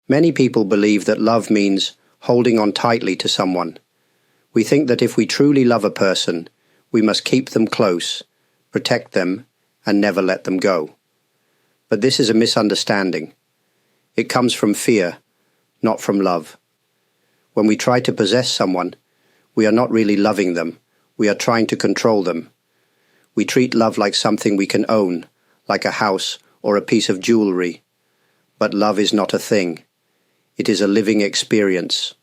Many people believe that love means holding on tightly to someone. We think that if we truly love a person, we must keep them close, protect them, and never let them go. But this is a misunderstanding. It comes from fear, not from love. When we try to possess someone, we are not really loving them, we are trying to control them. We treat love like something we can own, like a house or a piece of jewelry. But love is not a thing. It is a living experience.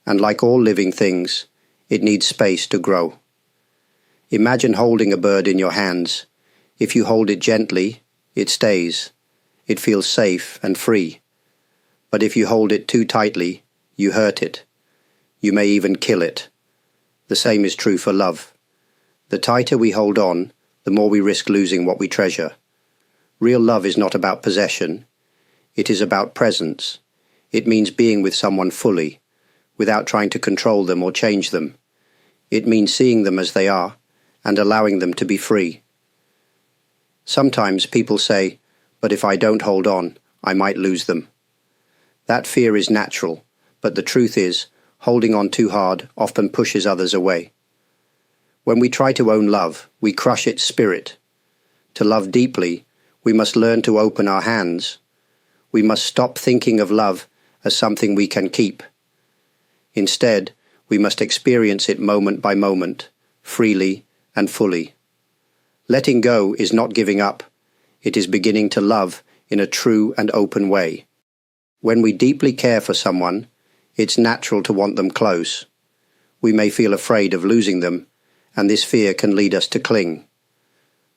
And like all living things, it needs space to grow. Imagine holding a bird in your hands. If you hold it gently, it stays. It feels safe and free. But if you hold it too tightly, you hurt it. You may even kill it. The same is true for love. The tighter we hold on, the more we risk losing what we treasure. Real love is not about possession. It is about presence. It means being with someone fully, without trying to control them or change them. It means seeing them as they are and allowing them to be free. Sometimes people say, "But if I don't hold on, I might lose them." That fear is natural, but the truth is, holding on too hard often pushes others away. When we try to own love, we crush its spirit. To love deeply, we must learn to open our hands. We must stop thinking of love as something we can keep. Instead, we must experience it moment by moment, freely and fully. Letting go is not giving up. It is beginning to love in a true and open way. When we deeply care for someone, it's natural to want them close. We may feel afraid of losing them, and this fear can lead us to cling.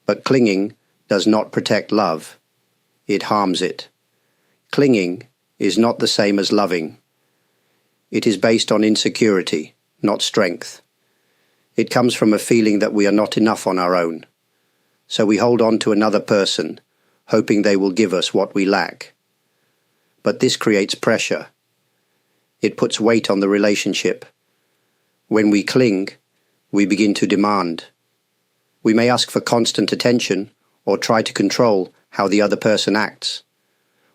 But clinging does not protect love. It harms it. Clinging is not the same as loving. It is based on insecurity, not strength. It comes from a feeling that we are not enough on our own. So we hold on to another person, hoping they will give us what we lack. But this creates pressure. It puts weight on the relationship. When we cling, we begin to demand. We may ask for constant attention or try to control how the other person acts.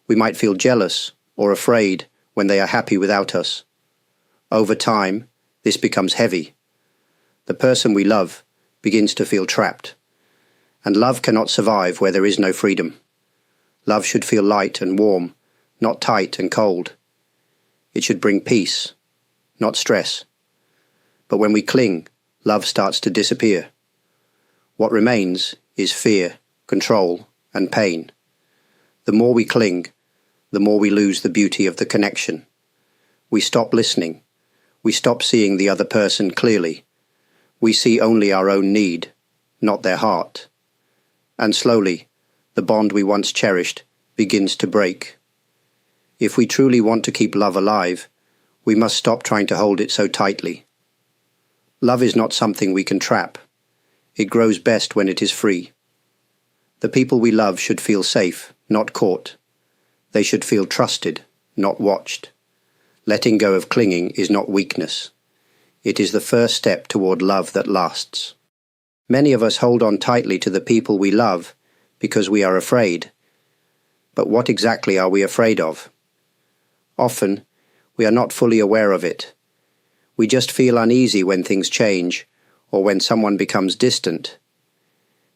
We might feel jealous or afraid when they are happy without us. Over time, this becomes heavy. The person we love begins to feel trapped. And love cannot survive where there is no freedom. Love should feel light and warm, not tight and cold. It should bring peace, not stress. But when we cling, love starts to disappear. What remains is fear, control, and pain. The more we cling, the more we lose the beauty of the connection. We stop listening. We stop seeing the other person clearly. We see only our own need, not their heart. And slowly, the bond we once cherished begins to break. If we truly want to keep love alive, we must stop trying to hold it so tightly. Love is not something we can trap. It grows best when it is free. The people we love should feel safe, not caught. They should feel trusted, not watched. Letting go of clinging is not weakness. It is the first step toward love that lasts. Many of us hold on tightly to the people we love because we are afraid. But what exactly are we afraid of? Often, we are not fully aware of it. We just feel uneasy when things change or when someone becomes distant.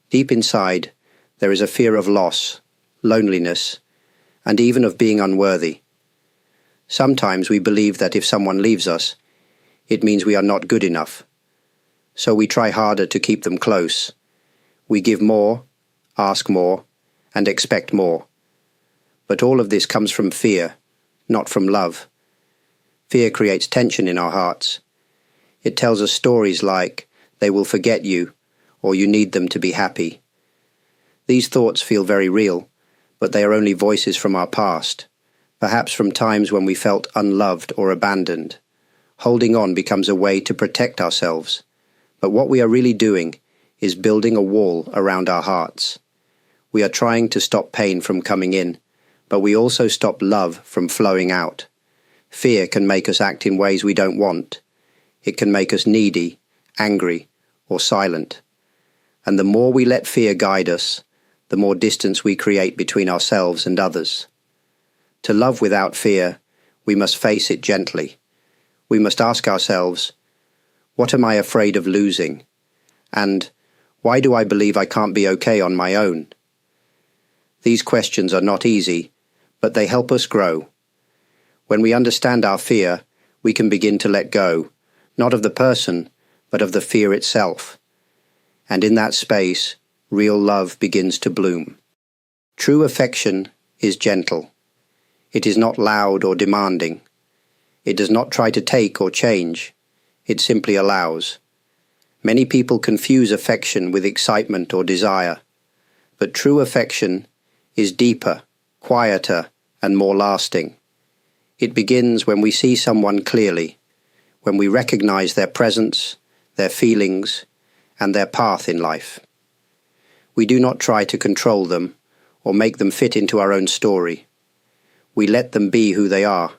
Deep inside, there is a fear of loss, loneliness, and even of being unworthy. Sometimes we believe that if someone leaves us, it means we are not good enough. So we try harder to keep them close. We give more, ask more, and expect more. But all of this comes from fear, not from love. Fear creates tension in our hearts. It tells us stories like, "They will forget you," or "You need them to be happy." These thoughts feel very real, but they are only voices from our past, perhaps from times when we felt unloved or abandoned. Holding on becomes a way to protect ourselves, but what we are really doing is building a wall around our hearts. We are trying to stop pain from coming in, but we also stop love from flowing out. Fear can make us act in ways we don't want. It can make us needy, angry, or silent. And the more we let fear guide us, the more distance we create between ourselves and others. To love without fear, we must face it gently. We must ask ourselves, what am I afraid of losing? And why do I believe I can't be okay on my own? These questions are not easy, but they help us grow. When we understand our fear, we can begin to let go, not of the person, but of the fear itself. And in that space, real love begins to bloom. True affection is gentle. It is not loud or demanding. It does not try to take or change. It simply allows. Many people confuse affection with excitement or desire, but true affection is deeper, quieter, and more lasting. It begins when we see someone clearly, when we recognize their presence, their feelings, and their path in life. We do not try to control them or make them fit into our own story. We let them be who they are,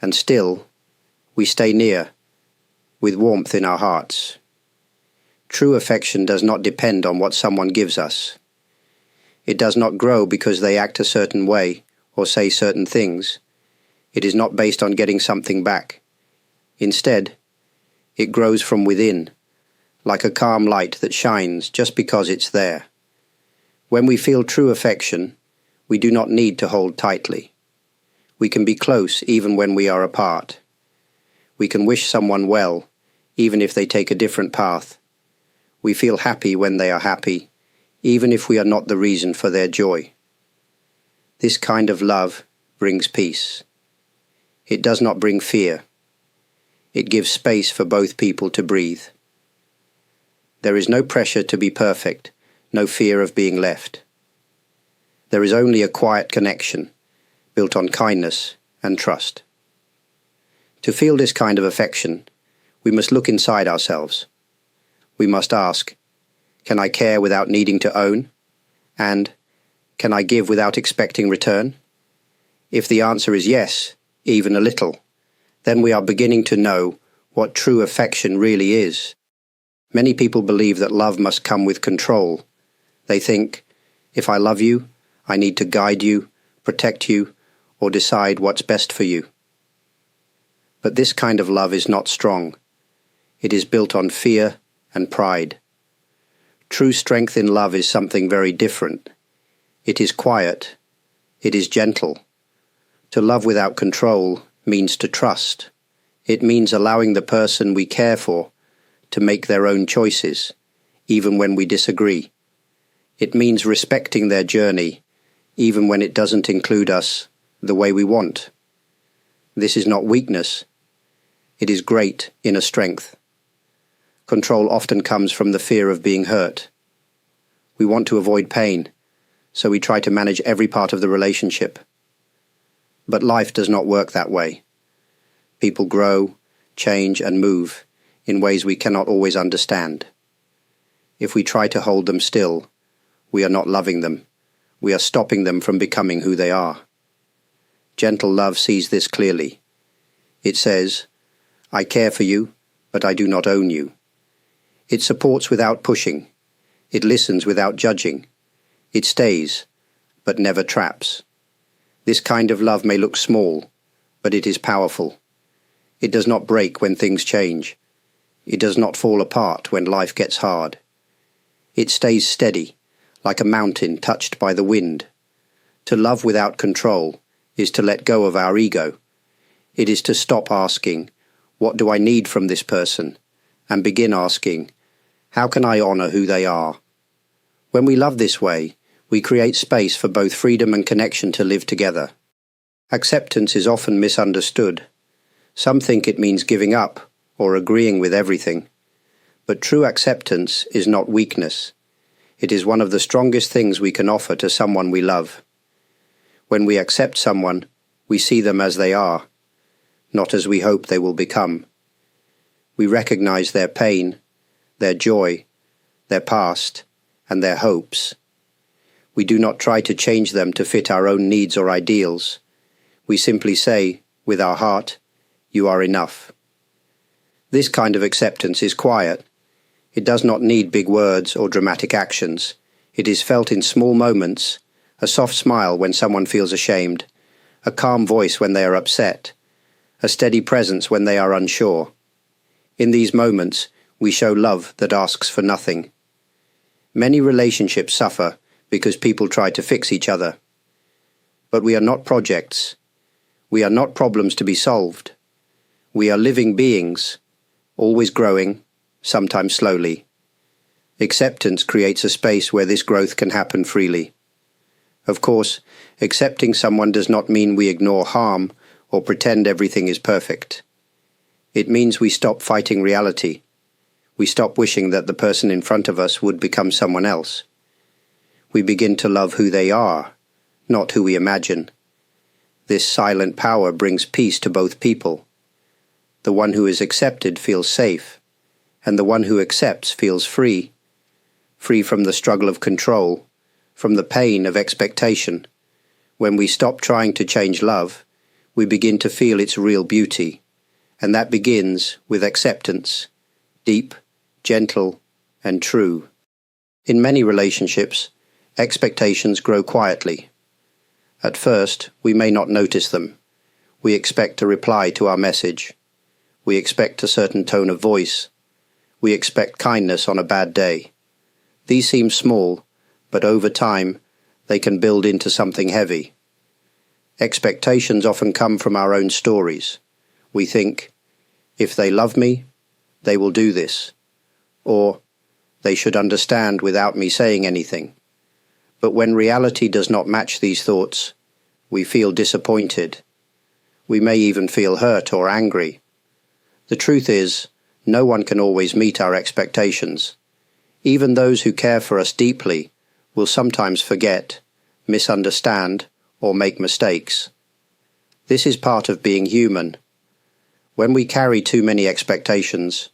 and still, we stay near, with warmth in our hearts. True affection does not depend on what someone gives us. It does not grow because they act a certain way or say certain things. It is not based on getting something back. Instead, it grows from within, like a calm light that shines just because it's there. When we feel true affection, we do not need to hold tightly. We can be close even when we are apart. We can wish someone well, even if they take a different path. We feel happy when they are happy, even if we are not the reason for their joy. This kind of love brings peace. It does not bring fear. It gives space for both people to breathe. There is no pressure to be perfect, no fear of being left. There is only a quiet connection, built on kindness and trust. To feel this kind of affection, we must look inside ourselves. We must ask, can I care without needing to own? And, can I give without expecting return? If the answer is yes, even a little, then we are beginning to know what true affection really is. Many people believe that love must come with control. They think, if I love you, I need to guide you, protect you, or decide what's best for you. But this kind of love is not strong. It is built on fear and pride. True strength in love is something very different. It is quiet. It is gentle. To love without control means to trust. It means allowing the person we care for to make their own choices, even when we disagree. It means respecting their journey, even when it doesn't include us the way we want. This is not weakness. It is great inner strength. Control often comes from the fear of being hurt. We want to avoid pain, so we try to manage every part of the relationship. But life does not work that way. People grow, change, and move in ways we cannot always understand. If we try to hold them still, we are not loving them. We are stopping them from becoming who they are. Gentle love sees this clearly. It says, I care for you, but I do not own you. It supports without pushing. It listens without judging. It stays, but never traps. This kind of love may look small, but it is powerful. It does not break when things change. It does not fall apart when life gets hard. It stays steady, like a mountain touched by the wind. To love without control is to let go of our ego. It is to stop asking, what do I need from this person? And begin asking, how can I honor who they are? When we love this way, we create space for both freedom and connection to live together. Acceptance is often misunderstood. Some think it means giving up or agreeing with everything. But true acceptance is not weakness. It is one of the strongest things we can offer to someone we love. When we accept someone, we see them as they are, not as we hope they will become. We recognize their pain, their joy, their past, and their hopes. We do not try to change them to fit our own needs or ideals. We simply say, with our heart, you are enough. This kind of acceptance is quiet. It does not need big words or dramatic actions. It is felt in small moments, a soft smile when someone feels ashamed, a calm voice when they are upset, a steady presence when they are unsure. In these moments, we show love that asks for nothing. Many relationships suffer because people try to fix each other. But we are not projects. We are not problems to be solved. We are living beings, always growing, sometimes slowly. Acceptance creates a space where this growth can happen freely. Of course, accepting someone does not mean we ignore harm or pretend everything is perfect. It means we stop fighting reality. We stop wishing that the person in front of us would become someone else. We begin to love who they are, not who we imagine. This silent power brings peace to both people. The one who is accepted feels safe, and the one who accepts feels free. Free from the struggle of control, from the pain of expectation. When we stop trying to change love, we begin to feel its real beauty, and that begins with acceptance, deep, gentle, and true. In many relationships, expectations grow quietly. At first, we may not notice them. We expect a reply to our message. We expect a certain tone of voice. We expect kindness on a bad day. These seem small, but over time, they can build into something heavy. Expectations often come from our own stories. We think, if they love me, they will do this. Or, they should understand without me saying anything. But when reality does not match these thoughts, we feel disappointed. We may even feel hurt or angry. The truth is, no one can always meet our expectations. Even those who care for us deeply will sometimes forget, misunderstand, or make mistakes. This is part of being human. When we carry too many expectations,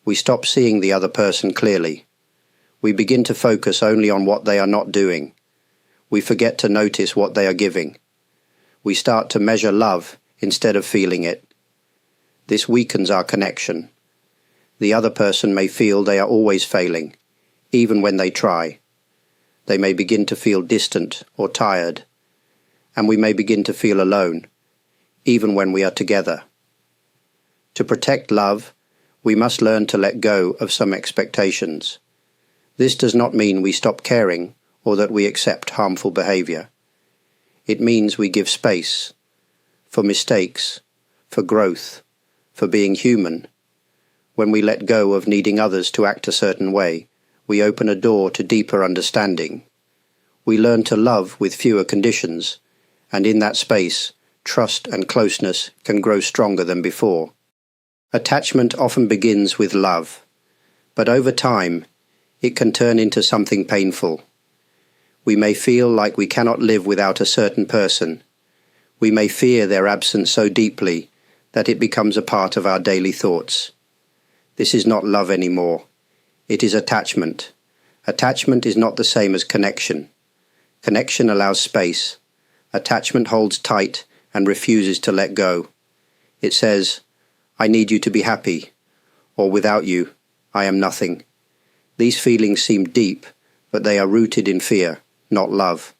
we stop seeing the other person clearly. We begin to focus only on what they are not doing. We forget to notice what they are giving. We start to measure love instead of feeling it. This weakens our connection. The other person may feel they are always failing, even when they try. They may begin to feel distant or tired, and we may begin to feel alone, even when we are together. To protect love, we must learn to let go of some expectations. This does not mean we stop caring or that we accept harmful behavior. It means we give space for mistakes, for growth, for being human. When we let go of needing others to act a certain way, we open a door to deeper understanding. We learn to love with fewer conditions, and in that space, trust and closeness can grow stronger than before. Attachment often begins with love, but over time, it can turn into something painful. We may feel like we cannot live without a certain person. We may fear their absence so deeply that it becomes a part of our daily thoughts. This is not love anymore. It is attachment. Attachment is not the same as connection. Connection allows space. Attachment holds tight and refuses to let go. It says, I need you to be happy, or without you, I am nothing. These feelings seem deep, but they are rooted in fear, not love.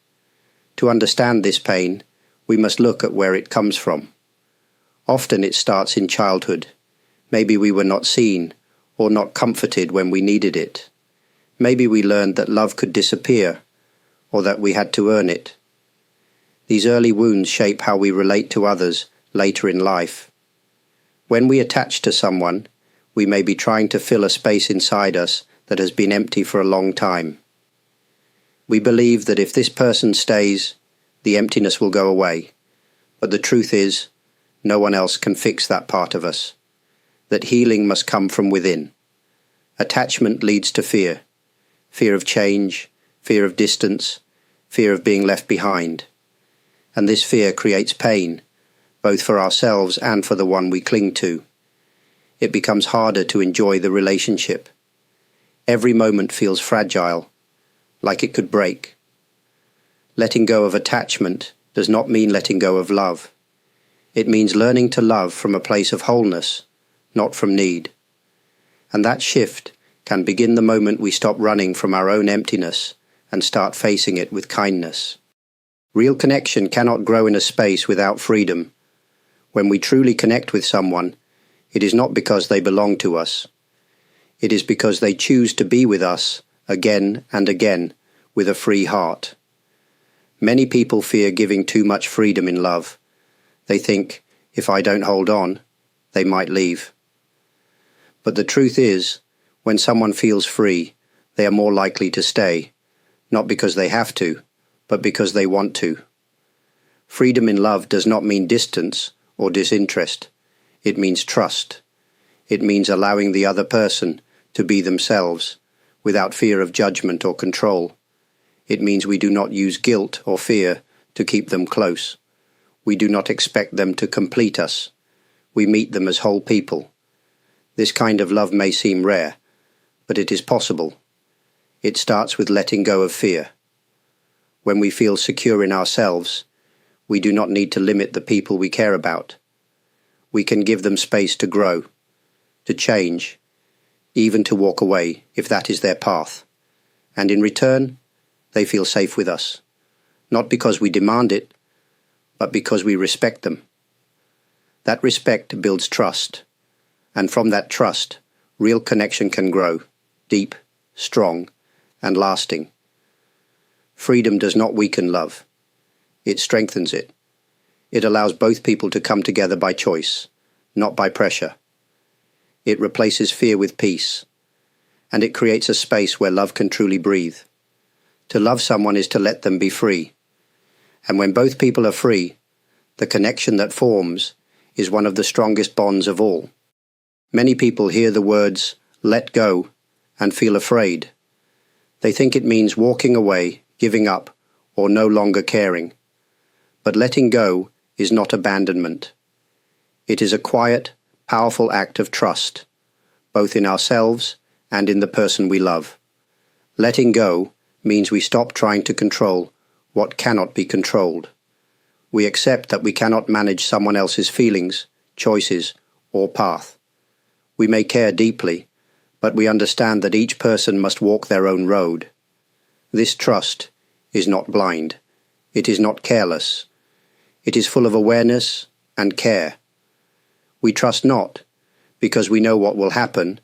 To understand this pain, we must look at where it comes from. Often it starts in childhood. Maybe we were not seen or not comforted when we needed it. Maybe we learned that love could disappear or that we had to earn it. These early wounds shape how we relate to others later in life. When we attach to someone, we may be trying to fill a space inside us that has been empty for a long time. We believe that if this person stays, the emptiness will go away. But the truth is, no one else can fix that part of us. That healing must come from within. Attachment leads to fear. Fear of change, fear of distance, fear of being left behind. And this fear creates pain, both for ourselves and for the one we cling to. It becomes harder to enjoy the relationship. Every moment feels fragile, like it could break. Letting go of attachment does not mean letting go of love. It means learning to love from a place of wholeness, not from need. And that shift can begin the moment we stop running from our own emptiness and start facing it with kindness. Real connection cannot grow in a space without freedom. When we truly connect with someone, it is not because they belong to us. It is because they choose to be with us again and again with a free heart. Many people fear giving too much freedom in love. They think, if I don't hold on, they might leave. But the truth is, when someone feels free, they are more likely to stay, not because they have to, but because they want to. Freedom in love does not mean distance or disinterest. It means trust. It means allowing the other person to be themselves, without fear of judgment or control. It means we do not use guilt or fear to keep them close. We do not expect them to complete us. We meet them as whole people. This kind of love may seem rare, but it is possible. It starts with letting go of fear. When we feel secure in ourselves, we do not need to limit the people we care about. We can give them space to grow, to change, even to walk away if that is their path. And in return, they feel safe with us, not because we demand it, but because we respect them. That respect builds trust, and from that trust, real connection can grow, deep, strong, and lasting. Freedom does not weaken love. It strengthens it. It allows both people to come together by choice, not by pressure. It replaces fear with peace, and it creates a space where love can truly breathe. To love someone is to let them be free. And when both people are free, the connection that forms is one of the strongest bonds of all. Many people hear the words, "let go," and feel afraid. They think it means walking away, giving up, or no longer caring. But letting go is not abandonment. It is a quiet, powerful act of trust, both in ourselves and in the person we love. Letting go means we stop trying to control what cannot be controlled. We accept that we cannot manage someone else's feelings, choices, or path. We may care deeply, but we understand that each person must walk their own road. This trust is not blind. It is not careless. It is full of awareness and care. We trust not because we know what will happen,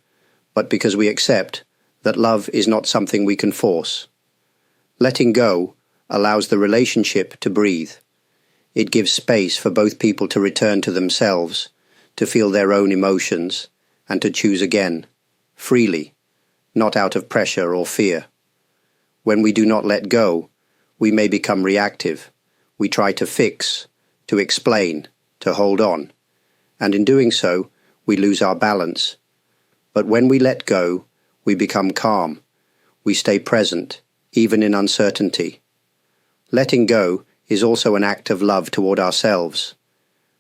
but because we accept that love is not something we can force. Letting go allows the relationship to breathe. It gives space for both people to return to themselves, to feel their own emotions, and to choose again, freely, not out of pressure or fear. When we do not let go, we may become reactive. We try to fix, to explain, to hold on, and in doing so, we lose our balance. But when we let go, we become calm. We stay present, even in uncertainty. Letting go is also an act of love toward ourselves.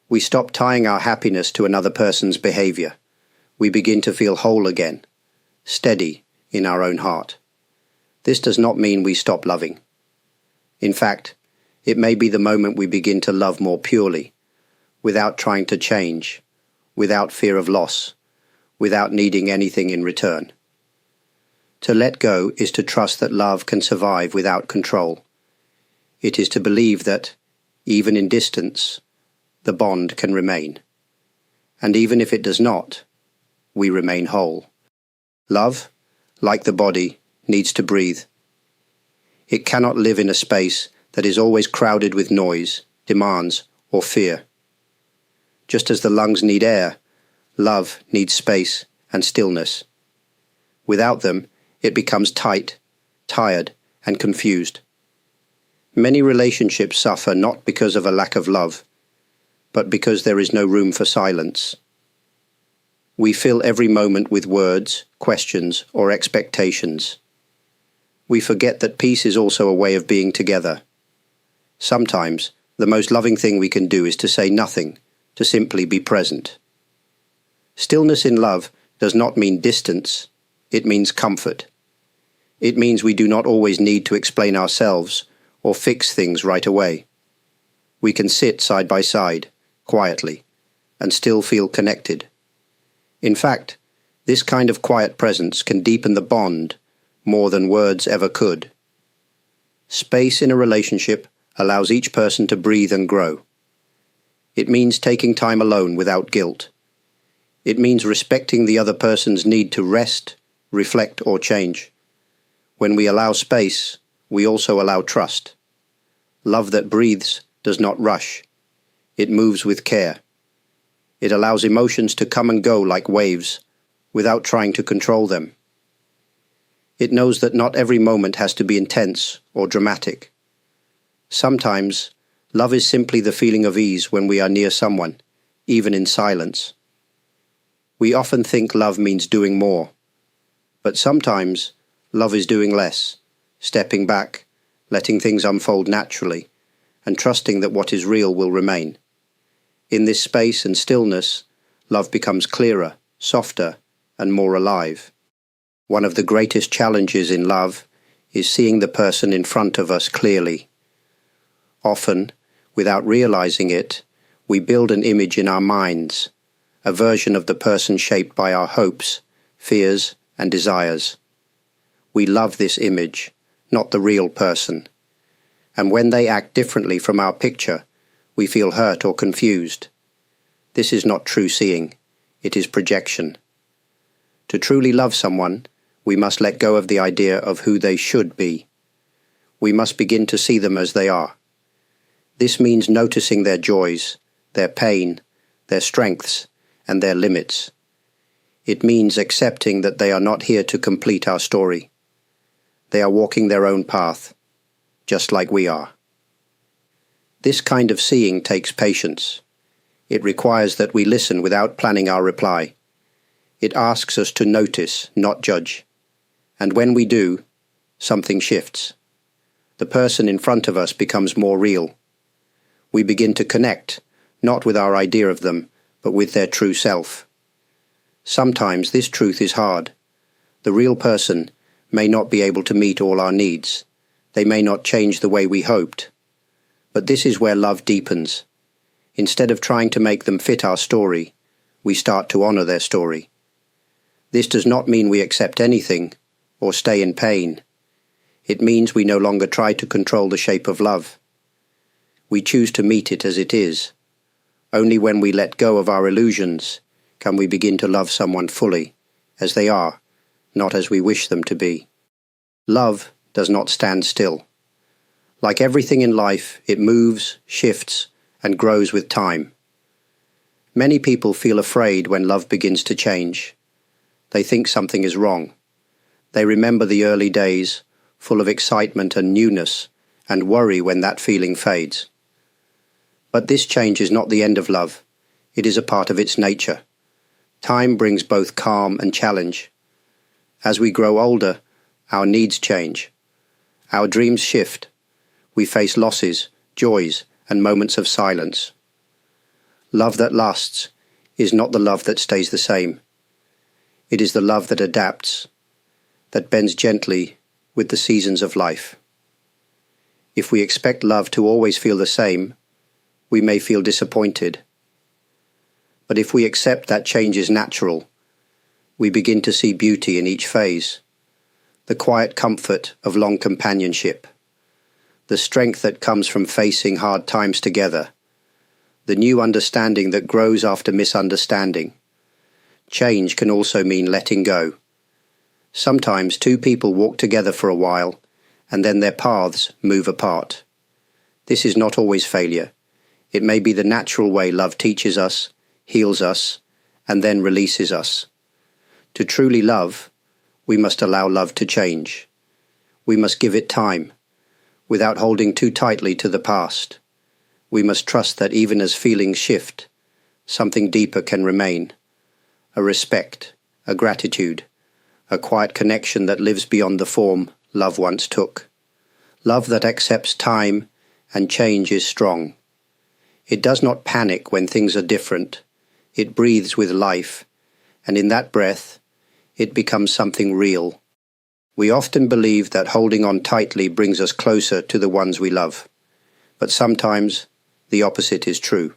We stop tying our happiness to another person's behavior. We begin to feel whole again, steady in our own heart. This does not mean we stop loving. In fact, it may be the moment we begin to love more purely, without trying to change, without fear of loss, without needing anything in return. To let go is to trust that love can survive without control. It is to believe that, even in distance, the bond can remain. And even if it does not, we remain whole. Love, like the body, needs to breathe. It cannot live in a space that is always crowded with noise, demands, or fear. Just as the lungs need air, love needs space and stillness. Without them, it becomes tight, tired, and confused. Many relationships suffer not because of a lack of love, but because there is no room for silence. We fill every moment with words, questions, or expectations. We forget that peace is also a way of being together. Sometimes, the most loving thing we can do is to say nothing, to simply be present. Stillness in love does not mean distance, it means comfort. It means we do not always need to explain ourselves or fix things right away. We can sit side by side, quietly, and still feel connected. In fact, this kind of quiet presence can deepen the bond more than words ever could. Space in a relationship allows each person to breathe and grow. It means taking time alone without guilt. It means respecting the other person's need to rest, reflect, or change. When we allow space, we also allow trust. Love that breathes does not rush. It moves with care. It allows emotions to come and go like waves, without trying to control them. It knows that not every moment has to be intense or dramatic. Sometimes, love is simply the feeling of ease when we are near someone, even in silence. We often think love means doing more, but sometimes love is doing less, stepping back, letting things unfold naturally, and trusting that what is real will remain. In this space and stillness, love becomes clearer, softer, and more alive. One of the greatest challenges in love is seeing the person in front of us clearly. Often, without realizing it, we build an image in our minds, a version of the person shaped by our hopes, fears, and desires. We love this image, not the real person. And when they act differently from our picture, we feel hurt or confused. This is not true seeing, it is projection. To truly love someone, we must let go of the idea of who they should be. We must begin to see them as they are. This means noticing their joys, their pain, their strengths, and their limits. It means accepting that they are not here to complete our story. They are walking their own path, just like we are. This kind of seeing takes patience. It requires that we listen without planning our reply. It asks us to notice, not judge. And when we do, something shifts. The person in front of us becomes more real. We begin to connect, not with our idea of them, but with their true self. Sometimes this truth is hard. The real person may not be able to meet all our needs. They may not change the way we hoped. But this is where love deepens. Instead of trying to make them fit our story, we start to honor their story. This does not mean we accept anything or stay in pain. It means we no longer try to control the shape of love. We choose to meet it as it is. Only when we let go of our illusions can we begin to love someone fully, as they are, not as we wish them to be. Love does not stand still. Like everything in life, it moves, shifts, and grows with time. Many people feel afraid when love begins to change. They think something is wrong. They remember the early days, full of excitement and newness, and worry when that feeling fades. But this change is not the end of love. It is a part of its nature. Time brings both calm and challenge. As we grow older, our needs change. Our dreams shift. We face losses, joys, and moments of silence. Love that lasts is not the love that stays the same. It is the love that adapts, that bends gently with the seasons of life. If we expect love to always feel the same, we may feel disappointed. But if we accept that change is natural, we begin to see beauty in each phase, the quiet comfort of long companionship, the strength that comes from facing hard times together, the new understanding that grows after misunderstanding. Change can also mean letting go. Sometimes two people walk together for a while, and then their paths move apart. This is not always failure. It may be the natural way love teaches us, heals us, and then releases us. To truly love, we must allow love to change. We must give it time, without holding too tightly to the past. We must trust that even as feelings shift, something deeper can remain. A respect, a gratitude, a quiet connection that lives beyond the form love once took. Love that accepts time and change is strong. It does not panic when things are different. It breathes with life, and in that breath, it becomes something real. We often believe that holding on tightly brings us closer to the ones we love, but sometimes the opposite is true.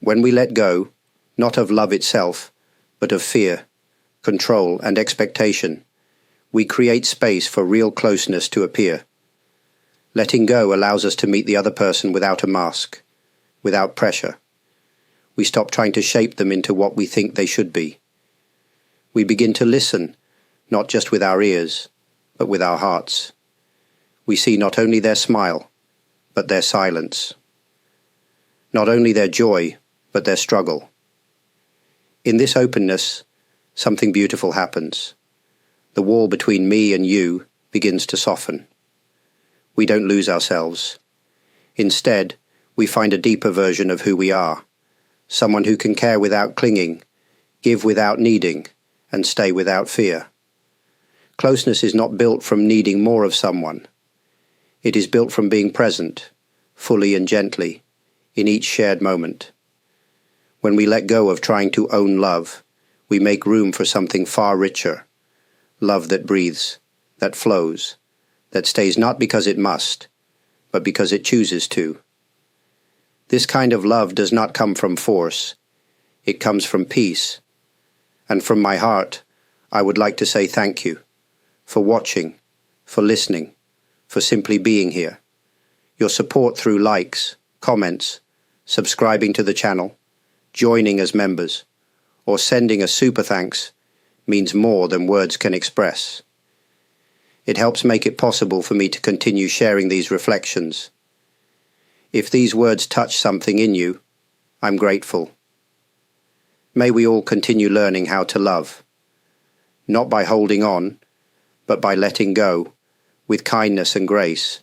When we let go, not of love itself, but of fear, control, and expectation, we create space for real closeness to appear. Letting go allows us to meet the other person without a mask, without pressure. We stop trying to shape them into what we think they should be. We begin to listen, not just with our ears, but with our hearts. We see not only their smile, but their silence. Not only their joy, but their struggle. In this openness, something beautiful happens. The wall between me and you begins to soften. We don't lose ourselves. Instead, we find a deeper version of who we are, someone who can care without clinging, give without needing, and stay without fear. Closeness is not built from needing more of someone. It is built from being present, fully and gently, in each shared moment. When we let go of trying to own love, we make room for something far richer, love that breathes, that flows, that stays not because it must, but because it chooses to. This kind of love does not come from force. It comes from peace. And from my heart, I would like to say thank you for watching, for listening, for simply being here. Your support through likes, comments, subscribing to the channel, joining as members, or sending a super thanks means more than words can express. It helps make it possible for me to continue sharing these reflections. If these words touch something in you, I'm grateful. May we all continue learning how to love, not by holding on, but by letting go, with kindness and grace,